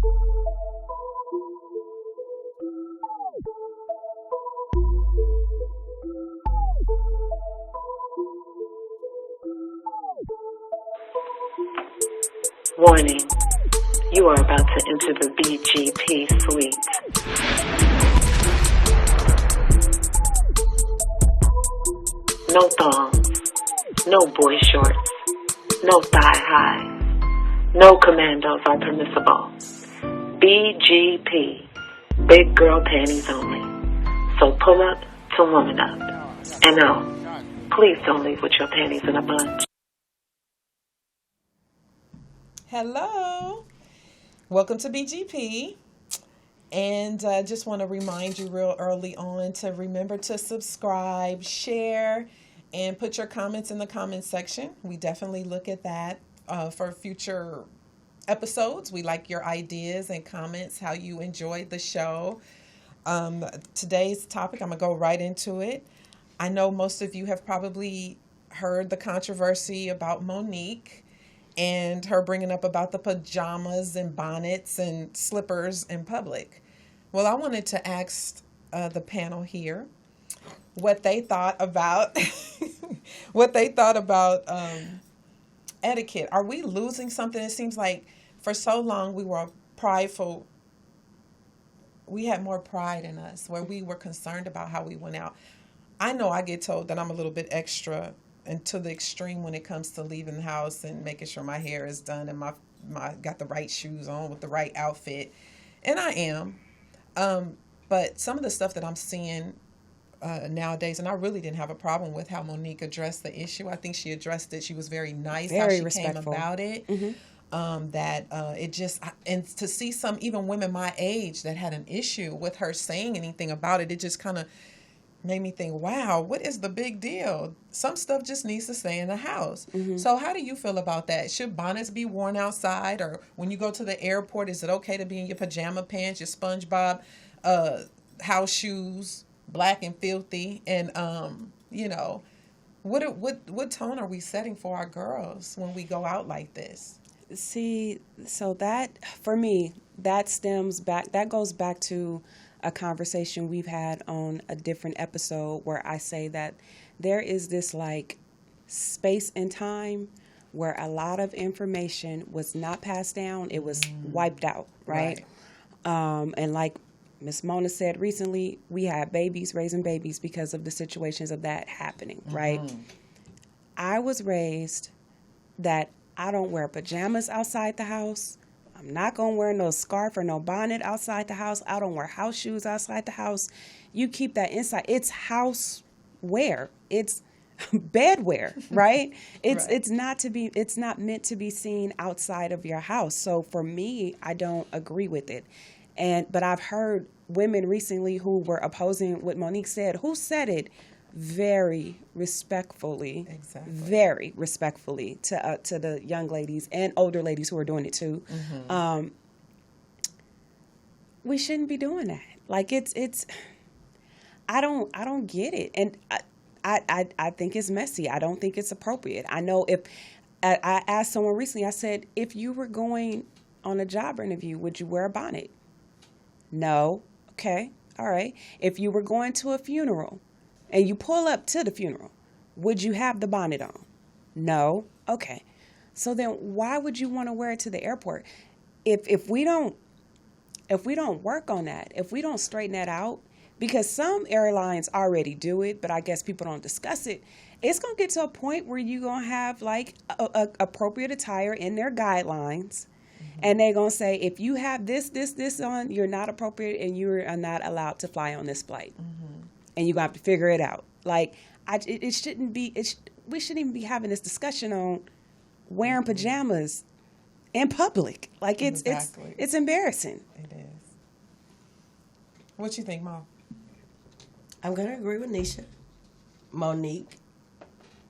Warning, you are about to enter the BGP suite. No thongs, no boy shorts, no thigh highs, no commandos are permissible. BGP, big girl panties only. So pull up to woman up. And no, please don't leave with your panties in a bunch. Hello, welcome to BGP, and just want to remind you real early on to remember to subscribe, share, and put your comments in the comments section. We definitely look at that for future episodes. We like your ideas and comments, how you enjoyed the show. Today's topic, I'm going to go right into it. I know most of you have probably heard the controversy about Monique and her bringing up about the pajamas and bonnets and slippers in public. Well, I wanted to ask the panel here what they thought about etiquette. Are we losing something? It seems like for so long we were prideful. We had more pride in us where we were concerned about how we went out. I know I get told that I'm a little bit extra and to the extreme when it comes to leaving the house and making sure my hair is done and my got the right shoes on with the right outfit. And I am. But some of the stuff that I'm seeing nowadays, and I really didn't have a problem with how Monique addressed the issue. I think she addressed it. She was very nice very how she respectful. Came about it. Mm-hmm. It just, and to see some even women my age that had an issue with her saying anything about it, it just kind of made me think, wow, what is the big deal? Some stuff just needs to stay in the house. Mm-hmm. So how do you feel about that? Should bonnets be worn outside? Or when you go to the airport, is it okay to be in your pajama pants, your SpongeBob house shoes, black and filthy? And, what tone are we setting for our girls when we go out like this? See, so that, for me, that goes back to a conversation we've had on a different episode where I say that there is this like space and time where a lot of information was not passed down. It was wiped out, right? And like Miss Mona said recently, we had babies, raising babies because of the situations of that happening, right? I was raised that I don't wear pajamas outside the house. I'm not going to wear no scarf or no bonnet outside the house. I don't wear house shoes outside the house. You keep that inside. It's house wear. It's bed wear, right? It's not meant to be seen outside of your house. So for me, I don't agree with it. But I've heard women recently who were opposing what Monique said, who said it very respectfully, very respectfully to the young ladies and older ladies who are doing it too. Mm-hmm. We shouldn't be doing that. Like it's. I don't get it, and I think it's messy. I don't think it's appropriate. I know if I asked someone recently, I said, if you were going on a job interview, would you wear a bonnet? No. Okay. All right. If you were going to a funeral and you pull up to the funeral, would you have the bonnet on? No. Okay. So then why would you want to wear it to the airport? If we don't work on that, if we don't straighten that out, because some airlines already do it, but I guess people don't discuss it, it's going to get to a point where you're going to have like a appropriate attire in their guidelines. And they're going to say, if you have this on, you're not appropriate and you are not allowed to fly on this flight. Mm-hmm. And you're going to have to figure it out. Like, it shouldn't be, we shouldn't even be having this discussion on wearing pajamas in public. Like, it's embarrassing. It is. What you think, Mom? I'm going to agree with Neisha. Monique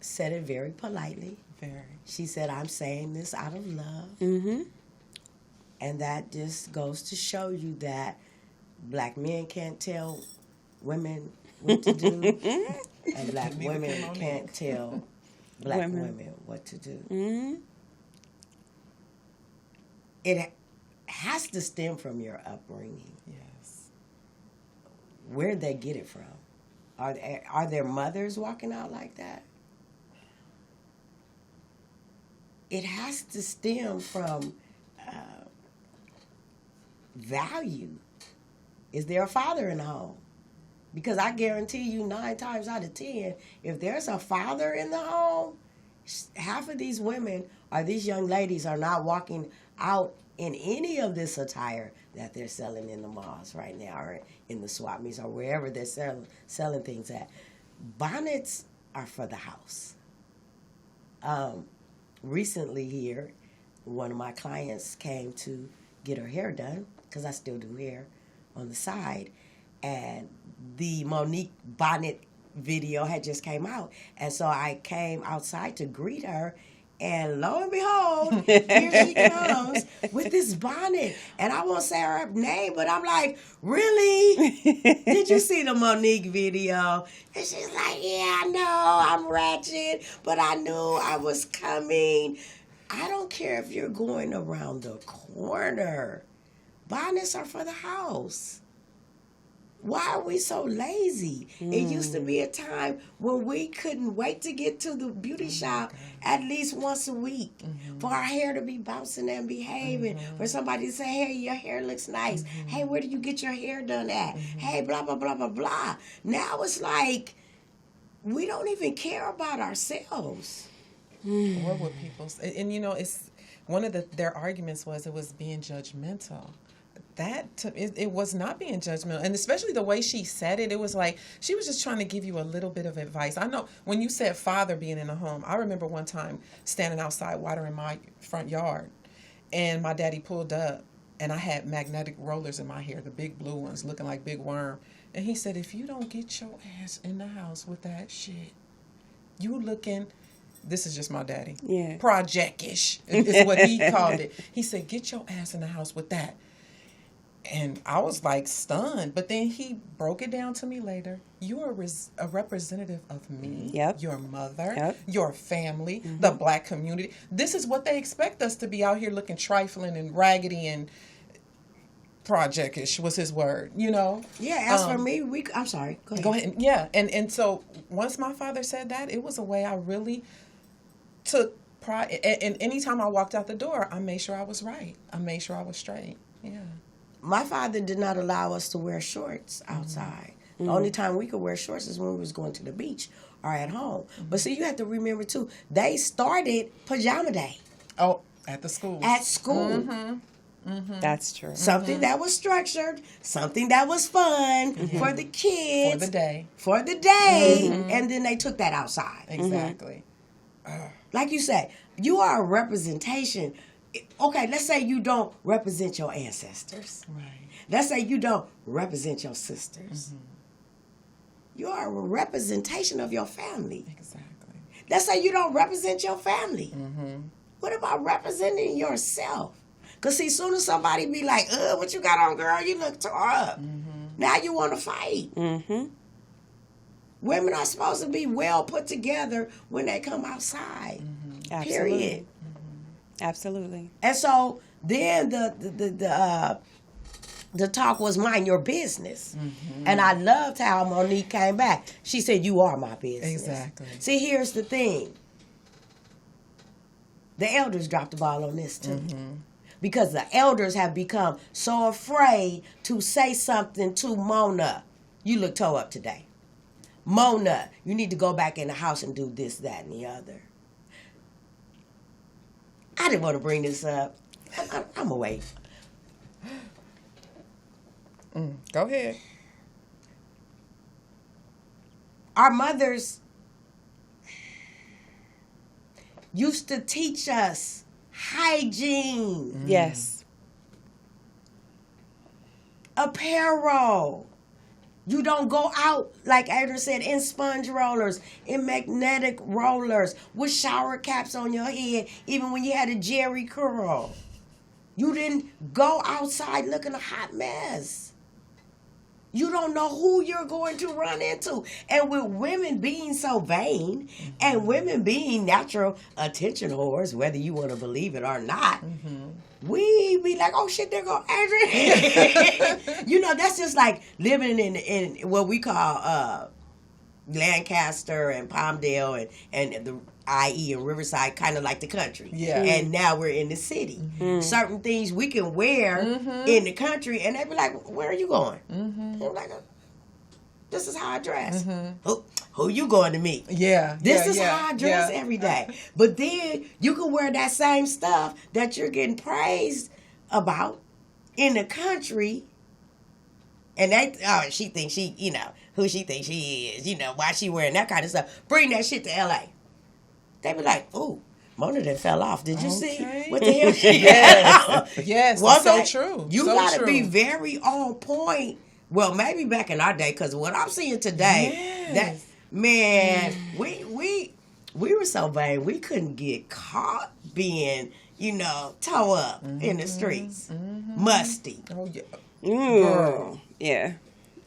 said it very politely. Very. She said, I'm saying this out of love. Mm-hmm. And that just goes to show you that black men can't tell women what to do, and black women can't tell black women what to do. Mm-hmm. It has to stem from your upbringing. Yes. Where'd they get it from? Are there mothers walking out like that? It has to stem from value. Is there a father in the home? Because I guarantee you 9 times out of 10, if there's a father in the home, half of these women or these young ladies are not walking out in any of this attire that they're selling in the malls right now or in the swap meets or wherever they're selling things at. Bonnets are for the house. Recently here, one of my clients came to get her hair done, because I still do hair on the side, and the Monique bonnet video had just came out, and so I came outside to greet her, and lo and behold, here she comes with this bonnet, and I won't say her name, but I'm like, really? Did you see the Monique video? And she's like, yeah, I know, I'm ratchet, but I knew I was coming. I don't care if you're going around the corner. Bonnets are for the house. Why are we so lazy? It used to be a time when we couldn't wait to get to the beauty shop at least once a week for our hair to be bouncing and behaving, for somebody to say, hey, your hair looks nice. Hey, where did you get your hair done at? Hey, blah, blah, blah, blah, blah. Now it's like we don't even care about ourselves. Or what people say. And you know, it's one of their arguments was it was being judgmental. It was not being judgmental, and especially the way she said it, it was like she was just trying to give you a little bit of advice. I know when you said father being in the home, I remember one time standing outside watering my front yard, and my daddy pulled up, and I had magnetic rollers in my hair, the big blue ones looking like big worm, and he said, if you don't get your ass in the house with that shit, you looking... This is just my daddy. Yeah. Project-ish is what he called it. He said, get your ass in the house with that. And I was like stunned. But then he broke it down to me later. You are a representative of me, your mother, your family, the black community. This is what they expect us to be out here looking trifling and raggedy and project-ish was his word, you know? Yeah, as for me, I'm sorry. Go ahead. Yeah, and so once my father said that, it was a way I really took pride. And anytime I walked out the door, I made sure I was right. I made sure I was straight. Yeah. My father did not allow us to wear shorts outside. The only time we could wear shorts is when we was going to the beach or at home. But see, you have to remember, too, they started pajama day. Oh, at the school. At school. That's true. Something that was structured, something that was fun for the kids. For the day. And then they took that outside. Exactly. Like you say, you are a representation. Okay, let's say you don't represent your ancestors. Right. Let's say you don't represent your sisters. You are a representation of your family. Exactly. Let's say you don't represent your family. What about representing yourself? Because, see, soon as somebody be like, what you got on, girl? You look tore up. Now you want to fight. Women are supposed to be well put together when they come outside. Period. Absolutely. And so then the talk was mind your business. And I loved how Monique came back. She said, you are my business. Exactly. See, here's the thing. The elders dropped the ball on this too. Because the elders have become so afraid to say something to Mona. You look toe up today. Mona, you need to go back in the house and do this, that, and the other. I didn't want to bring this up. I'm away. Go ahead. Our mothers used to teach us hygiene. Yes. Apparel. You don't go out, like Adrianne said, in sponge rollers, in magnetic rollers, with shower caps on your head, even when you had a Jerry curl. You didn't go outside looking a hot mess. You don't know who you're going to run into. And with women being so vain and women being natural attention whores, whether you want to believe it or not, we be like, oh shit, there go Adrianne. You know, that's just like living in what we call Lancaster and Palmdale and the IE and Riverside, kind of like the country. Yeah. And now we're in the city. Certain things we can wear in the country, and they be like, where are you going? And I'm like, this is how I dress. Who you going to meet? Yeah. This is how I dress every day. But then you can wear that same stuff that you're getting praised about in the country. And she thinks she, you know, who she thinks she is, you know, why she wearing that kind of stuff. Bring that shit to LA. They be like, ooh, Mona done fell off. Did you see what the hell she had? Yes, it's so true. You so gotta true. be very on point. Well, maybe back in our day, because what I'm seeing today, that man, we were so vain, we couldn't get caught being, you know, toe up in the streets, musty. Oh yeah. Girl. Yeah.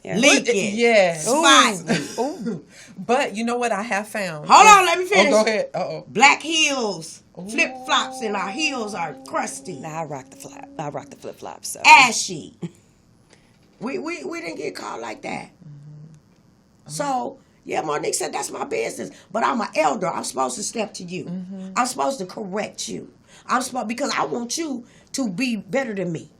Leaking. Yes. Spotty. But you know what I have found? Hold on, let me finish. Oh, go ahead. Uh-oh. Black heels, flip flops, and our heels are crusty. Nah, I rock the flip flops. So. Ashy. We didn't get caught like that. So yeah, Monique said that's my business, but I'm an elder. I'm supposed to step to you. I'm supposed to correct you. Because I want you to be better than me.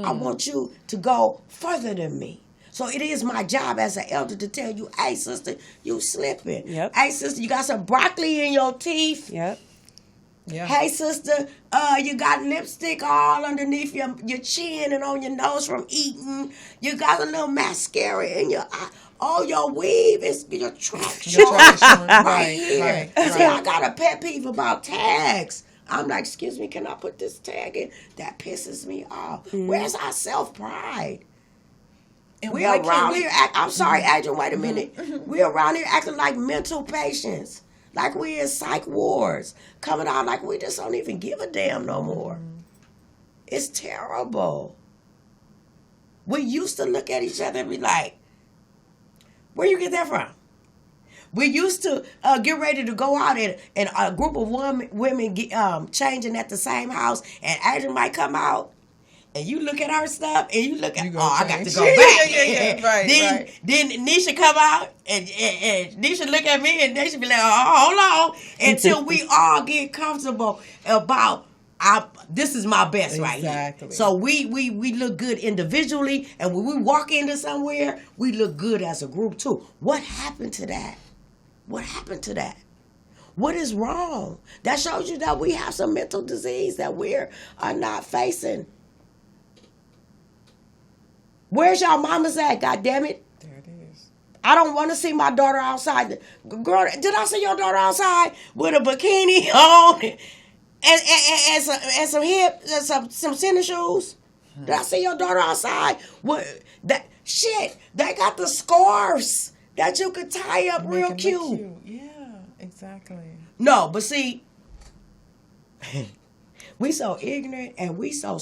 I want you to go further than me. So it is my job as an elder to tell you, hey, sister, you slipping. Yep. Hey, sister, you got some broccoli in your teeth. Yep. Yeah. Hey, sister, you got lipstick all underneath your chin and on your nose from eating. You got a little mascara in your eye. Oh, your weave is your traction right here. Right. See, I got a pet peeve about tags. I'm like, excuse me, can I put this tag in? That pisses me off. Where's our self-pride? And We around here, I'm sorry, Adrianne, wait a minute. We around here acting like mental patients. Like we in psych wards. Coming out like we just don't even give a damn no more. It's terrible. We used to look at each other and be like, where you get that from? We used to get ready to go out and a group of women changing at the same house, and Adrianne might come out, and you look at her stuff, and you look at, I got to go back. Right. Then Neisha come out, and Neisha look at me, and Neisha be like, hold on, until we all get comfortable about, this is my best right here. So we look good individually, and when we walk into somewhere, we look good as a group too. What happened to that? What happened to that? What is wrong? That shows you that we have some mental disease that we are not facing. Where's y'all mamas at, goddammit? There it is. I don't want to see my daughter outside. Girl, did I see your daughter outside with a bikini on and some hip, some tennis shoes? Did I see your daughter outside? What that shit? They got the scarves that you could tie up real cute. Yeah, exactly. No, but see, we so ignorant and we so.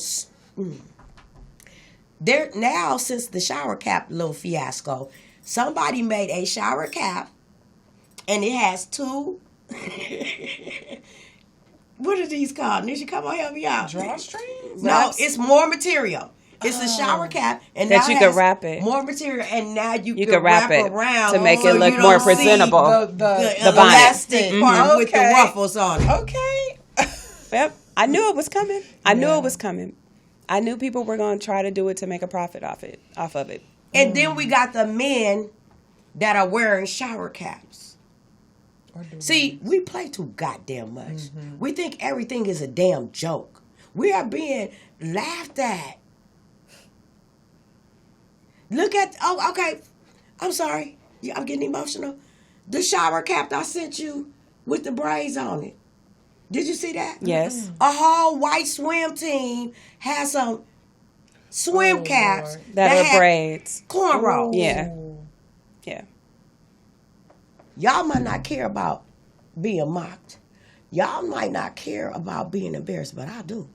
There now, since the shower cap little fiasco, somebody made a shower cap, and it has two. What are these called? Nisha, come on, help me out. Drawstrings? No, it's more material. It's a shower cap, and that now you can wrap it. More material, and now you can wrap it around to make it so look you more don't see presentable. The bonnet. elastic part with the ruffles on it. Okay. Yep. I knew it was coming. I knew people were going to try to do it to make a profit off of it. And then we got the men that are wearing shower caps. See, we play too goddamn much. We think everything is a damn joke. We are being laughed at. Look at, okay, I'm sorry. I'm getting emotional. The shower cap I sent you with the braids on it. Did you see that? Yes. A whole white swim team has some swim caps Lord. that are braids. Cornrows. Yeah. Yeah. Y'all might not care about being mocked. Y'all might not care about being embarrassed, but I do.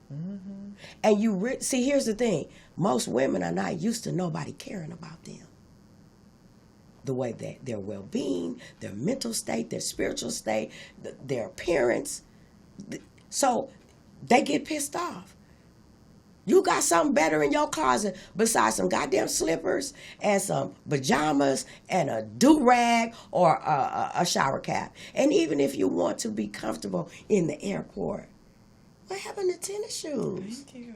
And see, here's the thing. Most women are not used to nobody caring about them. the way that their well-being, their mental state, their spiritual state, their appearance. So they get pissed off. You got something better in your closet besides some goddamn slippers and some pajamas and a do-rag or a shower cap. And even if you want to be comfortable in the airport, what happened to tennis shoes? Thank you.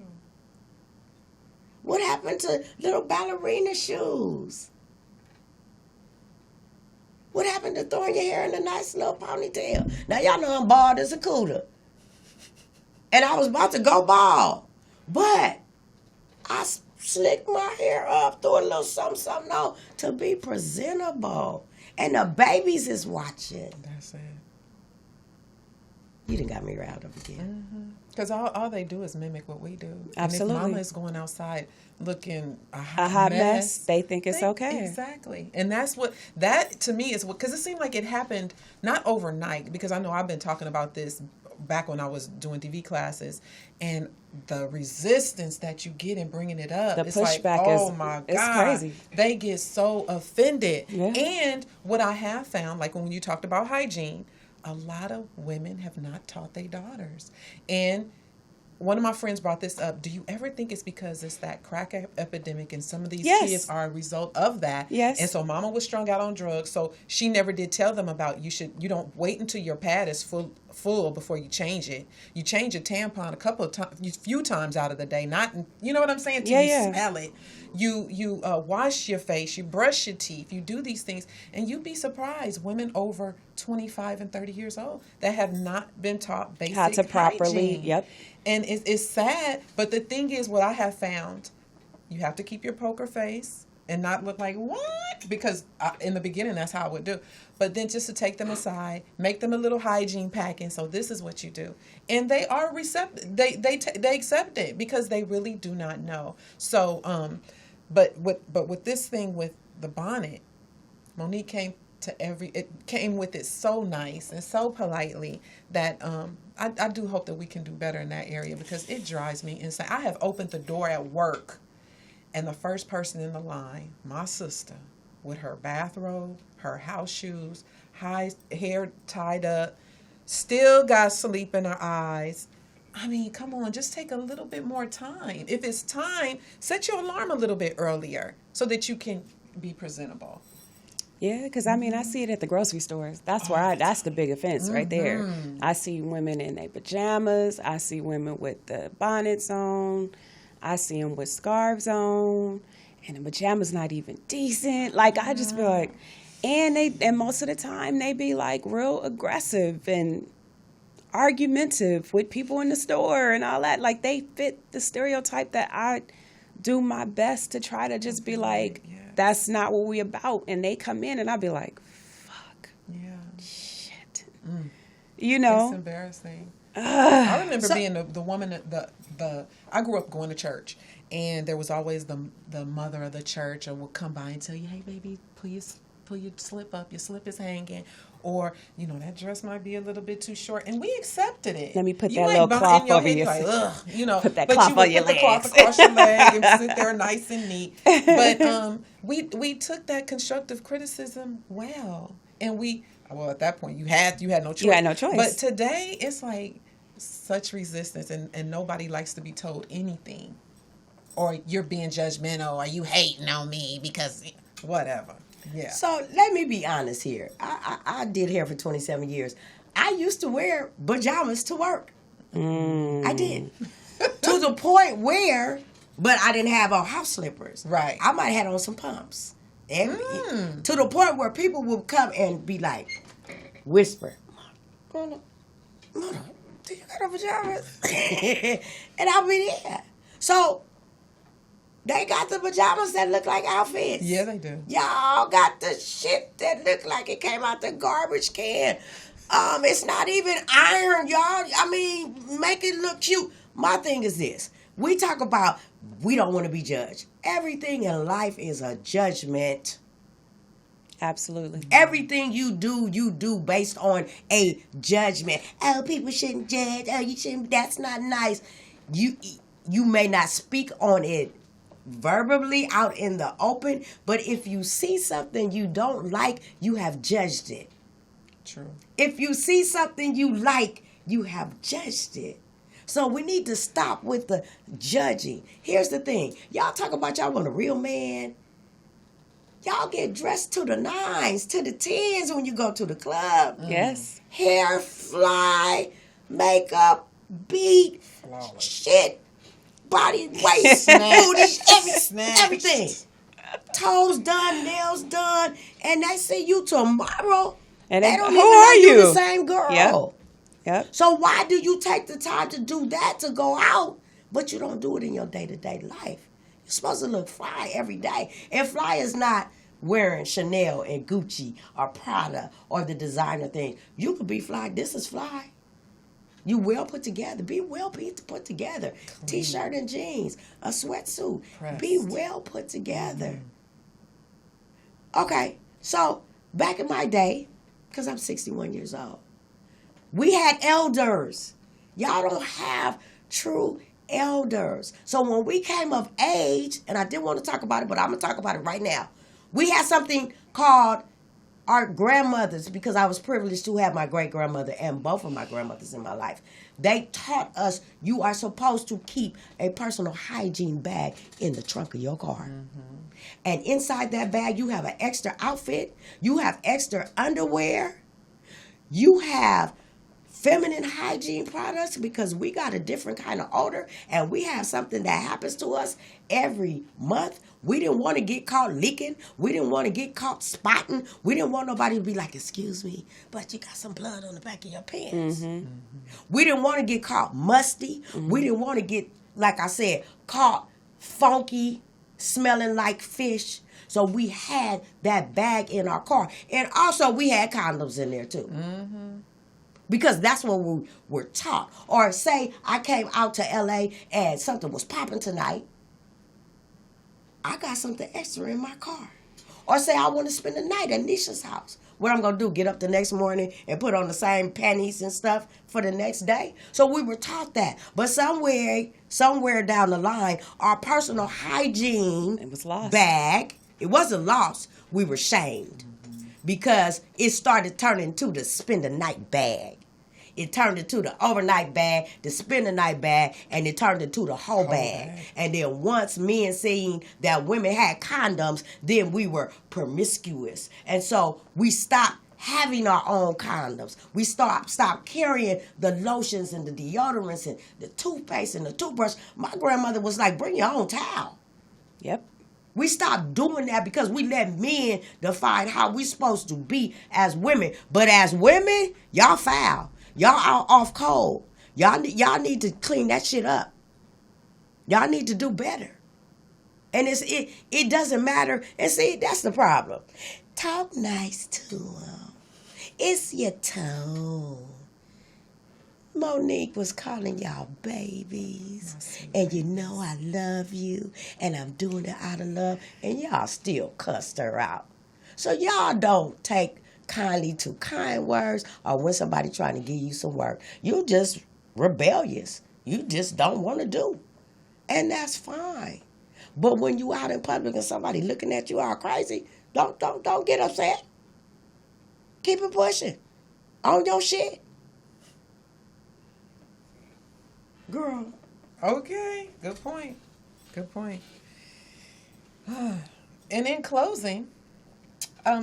What happened to little ballerina shoes? What happened to throwing your hair in a nice little ponytail? Now, y'all know I'm bald as a cooter. And I was about to go bald. But I slicked my hair up, threw a little something on to be presentable. And the babies is watching. That's it. You done got me riled up again. Because all they do is mimic what we do. Absolutely. And if mama is going outside looking a hot mess, they think it's okay. Exactly. And that to me is what, because it seemed like it happened not overnight, because I know I've been talking about this back when I was doing TV classes, and the resistance that you get in bringing it up, the it's pushback like, oh my God, it's crazy. They get so offended. Yeah. And what I have found, like when you talked about hygiene, a lot of women have not taught their daughters. And one of my friends brought this up. Do you ever think it's because it's that crack epidemic and some of these kids are a result of that? Yes. And so mama was strung out on drugs, so she never did tell them about you don't wait until your pad is full before you change it. You change your tampon a few times out of the day, not, you know what I'm saying, till you smell it. You wash your face, you brush your teeth, you do these things, and you'd be surprised, women over 25 and 30 years old that have not been taught basic how to properly, hygiene. And it's sad, but the thing is, what I have found, you have to keep your poker face and not look like, what? Because in the beginning, that's how I would do. But then just to take them aside, make them a little hygiene pack, and so this is what you do. And they are receptive. They accept it because they really do not know. So, but with this thing with the bonnet, Monique came with it so nice and so politely that I do hope that we can do better in that area, because it drives me insane. I have opened the door at work, and the first person in the line, my sister, with her bathrobe, her house shoes, hair tied up, still got sleep in her eyes. I mean, come on, just take a little bit more time. If it's time, set your alarm a little bit earlier so that you can be presentable. Yeah, because I mean, I see it at the grocery stores. That's where that's the big offense right there. I see women in their pajamas. I see women with the bonnets on. I see them with scarves on, and the pajamas not even decent. Like, I just feel like, and most of the time they be like real aggressive and argumentative with people in the store and all that. Like, they fit the stereotype that I do my best to try to just be like, that's not what we about. And they come in and I'll be like, fuck. Yeah. Shit. You know? It's embarrassing. I remember being the woman, I grew up going to church, and there was always the mother of the church would come by and tell you, hey, baby, pull your slip up. Your slip is hanging. Or, that dress might be a little bit too short. And we accepted it. Let me put that little cloth over your like, ugh, put that cloth on your legs. Put the cloth across your leg and sit there nice and neat. But we took that constructive criticism well. And at that point, you had no choice. You had no choice. But today, it's like such resistance, and nobody likes to be told anything. Or you're being judgmental, or you hating on me because whatever. Yeah. So let me be honest here. I did hair for 27 years. I used to wear pajamas to work. I did. To the point where, but I didn't have on house slippers. Right. I might have had on some pumps. To the point where people would come and be like, whisper, Mama, do you got on pajamas? And I'll be there. So they got the pajamas that look like outfits. Yeah, they do. Y'all got the shit that look like it came out the garbage can. It's not even iron, y'all. I mean, make it look cute. My thing is this. We talk about we don't want to be judged. Everything in life is a judgment. Absolutely. Everything you do based on a judgment. Oh, people shouldn't judge. Oh, you shouldn't. That's not nice. You may not speak on it verbally out in the open, but if you see something you don't like, you have judged it. True. If you see something you like, you have judged it. So we need to stop with the judging. Here's the thing. Y'all talk about y'all want a real man. Y'all get dressed to the 9s, to the 10s when you go to the club. Yes. Hair fly, makeup, beat, shit, body, waist, booty, everything. Toes done, nails done, and they see you tomorrow. And they don't who even are know you you? the same girl. Yep. So why do you take the time to do that, to go out, but you don't do it in your day-to-day life? You're supposed to look fly every day. And fly is not wearing Chanel and Gucci or Prada or the designer thing. You could be fly. This is fly. You well put together. Be well put together. Clean. T-shirt and jeans, a sweatsuit. Pressed. Be well put together. Okay, so back in my day, because I'm 61 years old, we had elders. Y'all don't have true elders. So when we came of age, and I didn't want to talk about it, but I'm going to talk about it right now. We had something called our grandmothers, because I was privileged to have my great-grandmother and both of my grandmothers in my life. They taught us you are supposed to keep a personal hygiene bag in the trunk of your car. Mm-hmm. And inside that bag, you have an extra outfit. You have extra underwear. You have feminine hygiene products, because we got a different kind of odor, and we have something that happens to us every month. We didn't want to get caught leaking. We didn't want to get caught spotting. We didn't want nobody to be like, excuse me, but you got some blood on the back of your pants. Mm-hmm. Mm-hmm. We didn't want to get caught musty. Mm-hmm. We didn't want to get, like I said, caught funky, smelling like fish. So we had that bag in our car. And also we had condoms in there too. Mm-hmm. Because that's what we were taught. Or say I came out to LA and something was popping tonight. I got something extra in my car. Or say I want to spend the night at Neisha's house. What I'm going to do, get up the next morning and put on the same panties and stuff for the next day? So we were taught that. But somewhere down the line, our personal hygiene it was lost. Bag, it wasn't lost. We were shamed. Because it started turning to the spend the night bag. It turned into the overnight bag, the spend the night bag, and it turned into the whole bag. And then once men seen that women had condoms, then we were promiscuous. And so we stopped having our own condoms. We stopped carrying the lotions and the deodorants and the toothpaste and the toothbrush. My grandmother was like, bring your own towel. Yep. We stopped doing that because we let men define how we supposed to be as women. But as women, y'all foul. Y'all are off cold. Y'all need to clean that shit up. Y'all need to do better. And it doesn't matter. And see, that's the problem. Talk nice to them. It's your tone. Monique was calling y'all babies, and you know I love you, and I'm doing it out of love, and y'all still cussed her out. So y'all don't take kindly to kind words or when somebody trying to give you some work. You just rebellious. You just don't want to do. And that's fine. But when you out in public and somebody looking at you all crazy, don't get upset. Keep it pushing. On your shit. Girl. Okay. Good point. And in closing,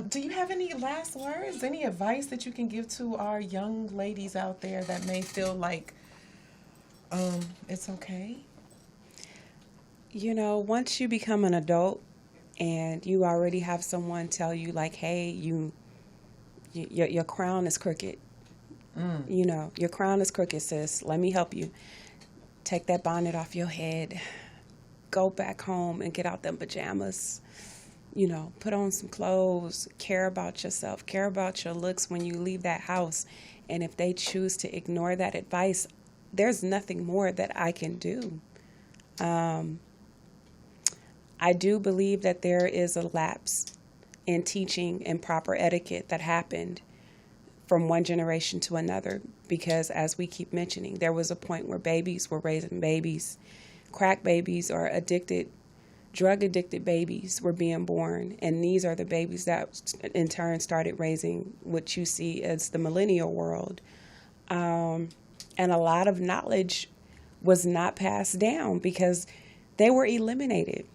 do you have any last words, any advice that you can give to our young ladies out there that may feel like it's okay? You know, once you become an adult and you already have someone tell you like, hey, your crown is crooked. You know, your crown is crooked, sis. Let me help you. Take that bonnet off your head. Go back home and get out them pajamas. You know, put on some clothes. Care about yourself. Care about your looks when you leave that house. And if they choose to ignore that advice, there's nothing more that I can do. I do believe that there is a lapse in teaching and proper etiquette that happened from one generation to another, because as we keep mentioning, there was a point where babies were raising babies, crack babies or addicted drug-addicted babies were being born, and these are the babies that in turn started raising what you see as the millennial world. And a lot of knowledge was not passed down because they were eliminated.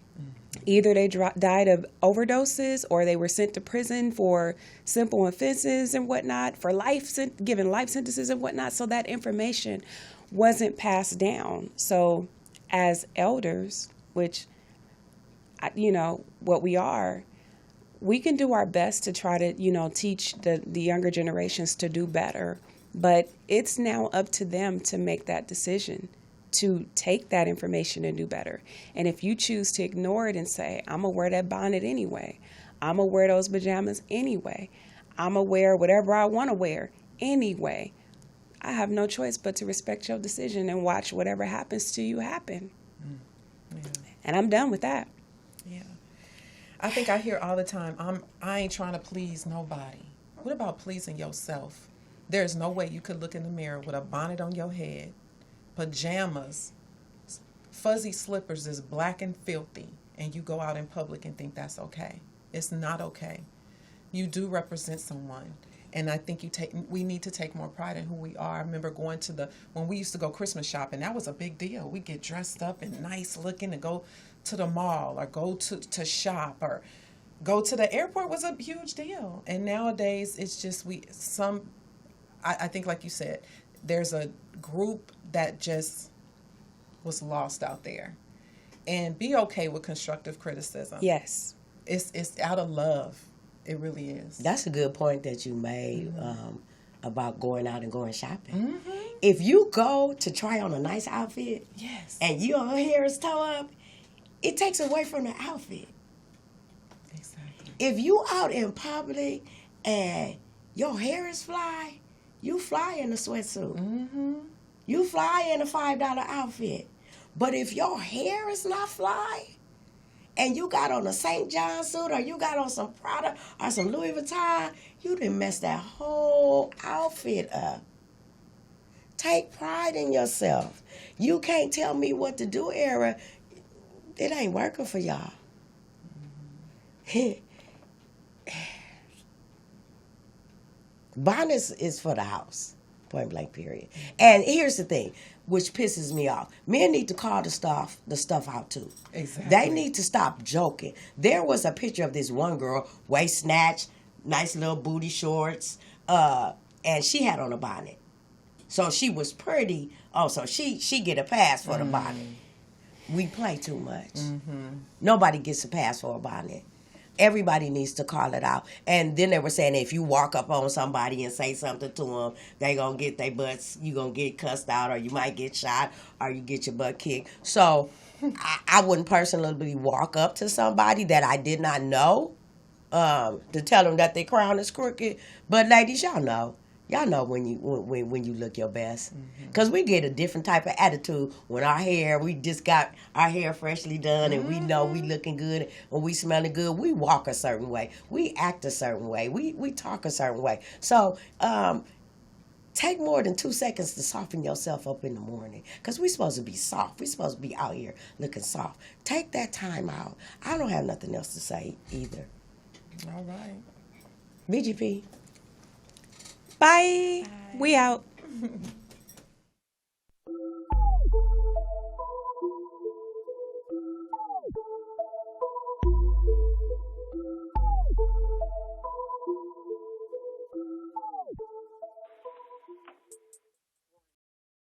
Either they died of overdoses, or they were sent to prison for simple offenses and whatnot, for given life sentences and whatnot. So that information wasn't passed down. So as elders, which, what we are, we can do our best to try to, teach the younger generations to do better. But it's now up to them to make that decision, to take that information and do better. And if you choose to ignore it and say, I'm going to wear that bonnet anyway, I'm going to wear those pajamas anyway, I'm going to wear whatever I want to wear anyway, I have no choice but to respect your decision and watch whatever happens to you happen. Yeah. And I'm done with that. Yeah. I think I hear all the time, I ain't trying to please nobody. What about pleasing yourself? There's no way you could look in the mirror with a bonnet on your head, pajamas, fuzzy slippers is black and filthy, and you go out in public and think that's okay. It's not okay. You do represent someone. And I think we need to take more pride in who we are. I remember when we used to go Christmas shopping, that was a big deal. We get dressed up and nice looking and go to the mall or go to shop or go to the airport was a huge deal. And nowadays it's just I think like you said, there's a group that just was lost out there. And be okay with constructive criticism. Yes. It's out of love. It really is. That's a good point that you made about going out and going shopping. Mm-hmm. If you go to try on a nice outfit, yes, and your hair is toe up, it takes away from the outfit. Exactly. If you out in public and your hair is fly, you fly in a sweatsuit. Mm-hmm. You fly in a $5 outfit. But if your hair is not fly, and you got on a St. John suit, or you got on some Prada or some Louis Vuitton, you done messed that whole outfit up. Take pride in yourself. You can't tell me what to do, Era. It ain't working for y'all. Bonnets is for the house, point blank, period. And here's the thing, which pisses me off. Men need to call the stuff out too. Exactly. They need to stop joking. There was a picture of this one girl, waist snatch, nice little booty shorts, and she had on a bonnet. So she was pretty. Oh, so she get a pass for the bonnet. We play too much. Mm-hmm. Nobody gets a pass for a bonnet. Everybody needs to call it out. And then they were saying if you walk up on somebody and say something to them, they going to get their butts, you going to get cussed out, or you might get shot, or you get your butt kicked. So I wouldn't personally walk up to somebody that I did not know to tell them that their crown is crooked. But ladies, y'all know. Y'all know when you look your best. Because we get a different type of attitude when we just got our hair freshly done and we know we looking good, when we smelling good, we walk a certain way. We act a certain way. We talk a certain way. So take more than 2 seconds to soften yourself up in the morning. Because we're supposed to be soft. We're supposed to be out here looking soft. Take that time out. I don't have nothing else to say either. All right. BGP. Bye. We out.